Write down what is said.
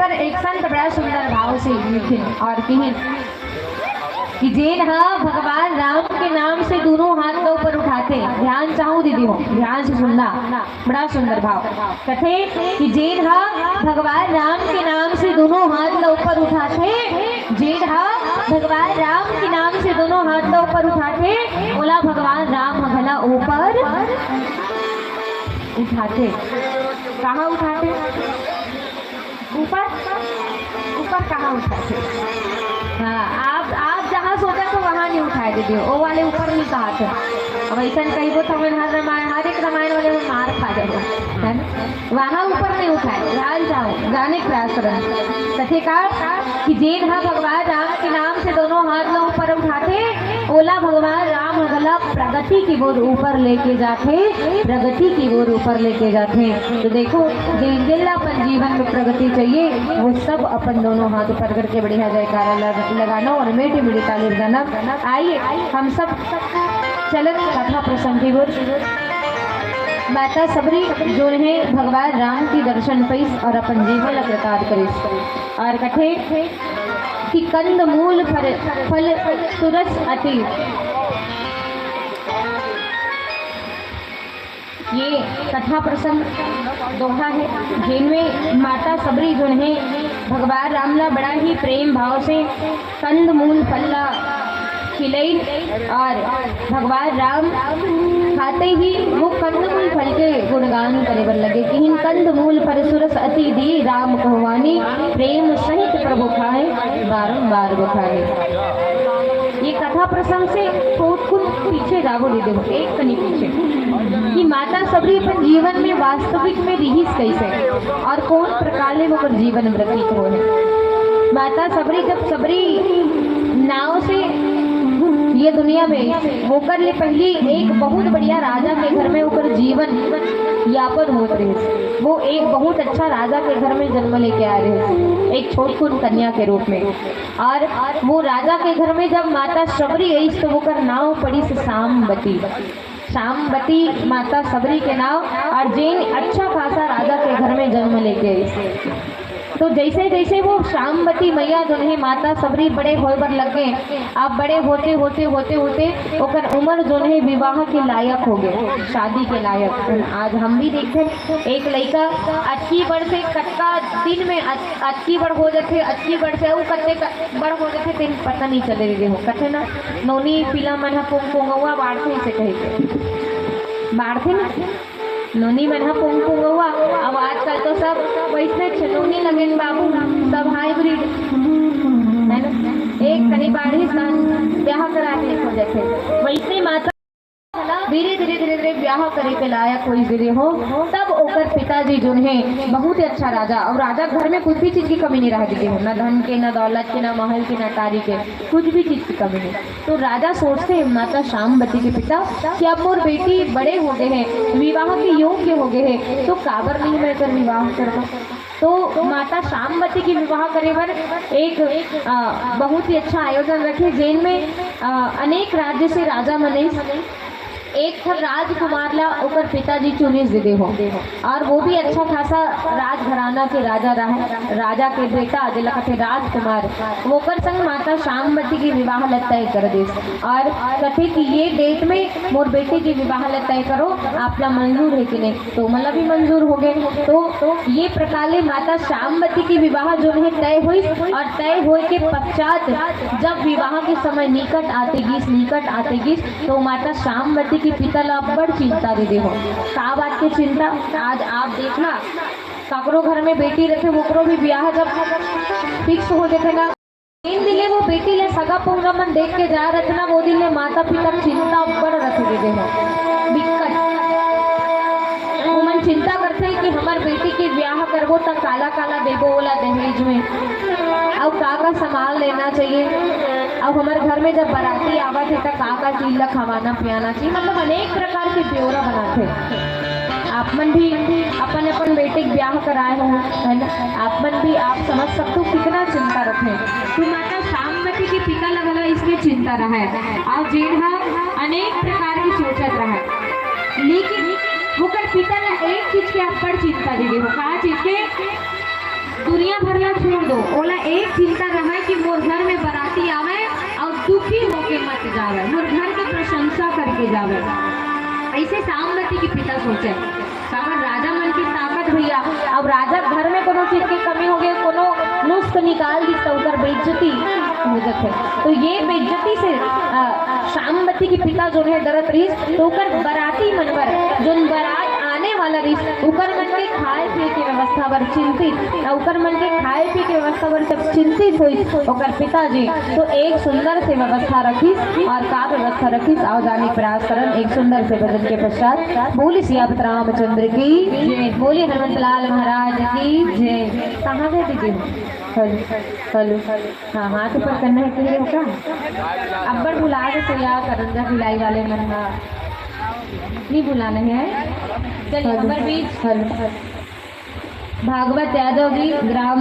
पर एक संत बड़ा सुंदर भाव से लिखे और कहें कि जेन हाँ भगवान राम के नाम से दोनों हाथ को ऊपर उठाते। ध्यान चाहूँ दीदी हो, ध्यान से सुनना, बड़ा सुंदर भाव। कथे कि जेन हाँ भगवान राम के नाम से दोनों हाथ को ऊपर उठाते, जेन हाँ भगवान राम के नाम से दोनों हाथ को ऊपर उठाते, बोला भगवान राम भला ऊपर उठाते। कहाँ उठाते? ऊपर ऊपर कहाँ उठाते? हाँ, आप जहाँ सोचा तो वहाँ नहीं उठाए दीदी, वो वाले ऊपर नहीं कहा थे। अब ऐसा कही वो तो हमें हर एक रामायण वाले में मार खा जाएगा, है ना? वहाँ ऊपर नहीं उठाए, ध्यान जाओ, जाने प्रयास करें। कथे कहा कि जेन हाँ भगवान राम के नाम से दोनों हाथ लोग ऊपर उठाते, ओला भगवान राम भला प्रगति की ओर ऊपर लेके जाते, प्रगति की ओर ऊपर लेके जाते। तो देखो जिला अपन जीवन में प्रगति चाहिए, वो सब अपन दोनों हाथ ऊपर करके बढ़िया जयकारा लगाना और मीठी मीठी ताली बजाना। आइए हम सब चलन कथा प्रसंग की ओर। माता सबरी जो है भगवान राम की दर्शन पैस और अपन जीवन कृतार्थ करे और कथे कि कंद मूल फल तुरस अति। ये कथा प्रसंग दोहा है जिनमें माता सबरी जो है भगवान रामला बड़ा ही प्रेम भाव से कंद मूल फल खिलाई और भगवान राम खाते ही वो कंदमूल फल के गुणगान करे बर लगे कि इन कंदमूल पर सुरस अति दी राम कहवानी, प्रेम सहित प्रभु खाए बारंबार बुखाए। ये कथा प्रसंग से कुछ पीछे जागो दे दो, एक कनी पीछे कि माता सबरी अपन जीवन में वास्तविक में रिहिस कैसे और कौन प्रकार ले वो जीवन व्यतीत हो है। माता सबरी जब सबरी नाव से ये दुनिया में होकर ले पहली एक बहुत बढ़िया राजा के घर में होकर जीवन यापन हो रहे, वो एक बहुत अच्छा राजा के घर में जन्म लेके आ रहे एक छोटी कन्या के रूप में। और वो राजा के घर में जब माता सबरी गई तो होकर नाव पड़ी से सामवती, सामवती माता सबरी के नाव। और जैन अच्छा खासा राजा के घर में जन्म लेके आई। तो जैसे जैसे वो सामवती मैया जो है माता सबरी बड़े होए लग गए, अब बड़े होते होते होते होते ओकर उम्र जो है विवाह के लायक हो गए, शादी के लायक। आज हम भी देखे एक लड़का अच्छी बड़ से कटका दिन में अच्छी बड़ हो जाते, अच्छी बड़ से वो कत्ते बड़ हो जाते तीन पता नहीं चले रहे हो। कथे ना नौनी पीला मन पोंगुआ बाढ़ते से कहे बाढ़ते ना नोनी मन पोंगुआ। अब आजकल तो सब वैसे छनौनी लगे बाबू, सब हाइब्रिड है ना, एक कहीं बाढ़ी ब्याह करा के हो जाते। वैसे माता धीरे धीरे धीरे धीरे ब्याह करे के लायक कोई धीरे हो तब ओकर पिताजी जो है बहुत ही अच्छा राजा, और राजा घर में कुछ भी चीज की कमी नहीं रह दी हो, न धन के, न दौलत के, न महल के, न तारी के, कुछ भी चीज की कमी नहीं। तो राजा सोचते हैं माता सामवती के पिता कि अब मोर बेटी बड़े हो गए हैं, विवाह के योग्य हो गए हैं, तो काबर नहीं मैं कर विवाह करवा। तो माता सामवती की विवाह करे पर एक बहुत ही अच्छा आयोजन रखे जिनमें अनेक राज्य से राजा मने एक था राजकुमार ला ओकर पिताजी चुनिस दे हो, और वो भी अच्छा खासा राजघराना के राजा रहे। राजा के बेटा जिला कथे राजकुमार वो कर संग माता सामवती की विवाह तय कर दे और कथे कि ये डेट में मोर बेटे की विवाह तय करो, आपला मंजूर है कि नहीं। तो मतलब भी मंजूर हो गए। तो ये प्रकार माता सामवती की विवाह जो है तय हुई, और तय होए के पश्चात जब विवाह के समय निकट आते गिस तो माता सामवती की पिता ला बड़ चिंता दे हो। का बात के चिंता? आज आप देखना ककरो घर में बेटी रखे वो भी ब्याह जब फिक्स हो देखेगा, इन दिले वो बेटी ले सगा पुंगा मन देख के जा रखना, वो दिले माता पिता चिंता बड़ रखे दे हो दिक्कत। वो मन चिंता करते हैं कि हमार बेटी के ब्याह करबो तक काला काला देबो बोला दहेज में, अब का संभाल लेना चाहिए। अब हमारे घर में जब बाराती आवा थे तब का चीज ला खवाना पियाना चाहिए, मतलब अनेक प्रकार के ब्यौरा बनाते। आप मन भी अपन अपन बेटे के ब्याह कराए हो है ना, आप मन भी आप समझ सकते हो कितना चिंता रखे। तो माता सामवती के पिता लगला इसमें चिंता रहा है और जेठा अनेक प्रकार की सोचत रहा है, लेकिन वो कर पिता ने एक चीज के आप पर चिंता दे हो, कहा चीज के दुनिया भर ला छोड़ दो, ओला एक चिंता रहे कि मोर घर में बराती आवे और दुखी होके मत जावे, मोर घर के प्रशंसा करके जावे। ऐसे सामवती के पिता सोचे काबर राजा मन की ताकत भैया। अब राजा घर में कोनो चीज की कमी हो गई, कोनो नुस्ख निकाल दी तो उधर बेइज्जती हो जाते। तो ये बेइज्जती से सामवती के पिता जो है डरत रही, तो उकर बराती मन पर जो बारात आने वाला रही उकर मन के खाए पिए के व्यवस्था पर चिंतित, उकर मन के खाए पिए के व्यवस्था पर जब चिंतित हुई उकर पिताजी तो एक सुंदर से व्यवस्था रखी। और का व्यवस्था रखी आओ जाने प्रयास करन एक सुंदर से भजन के पश्चात। बोली सियापत रामचंद्र की जय, बोली हनुमत लाल महाराज की जय। कहाँ गए दीदी? हेलो हाँ, हाथ ऊपर करना है कि नहीं होगा? अब्बर बुला के तो या करंजा भिलाई वाले मन नहीं बुलाना है। चलिए अब्बर बीच भागवत यादव जी ग्राम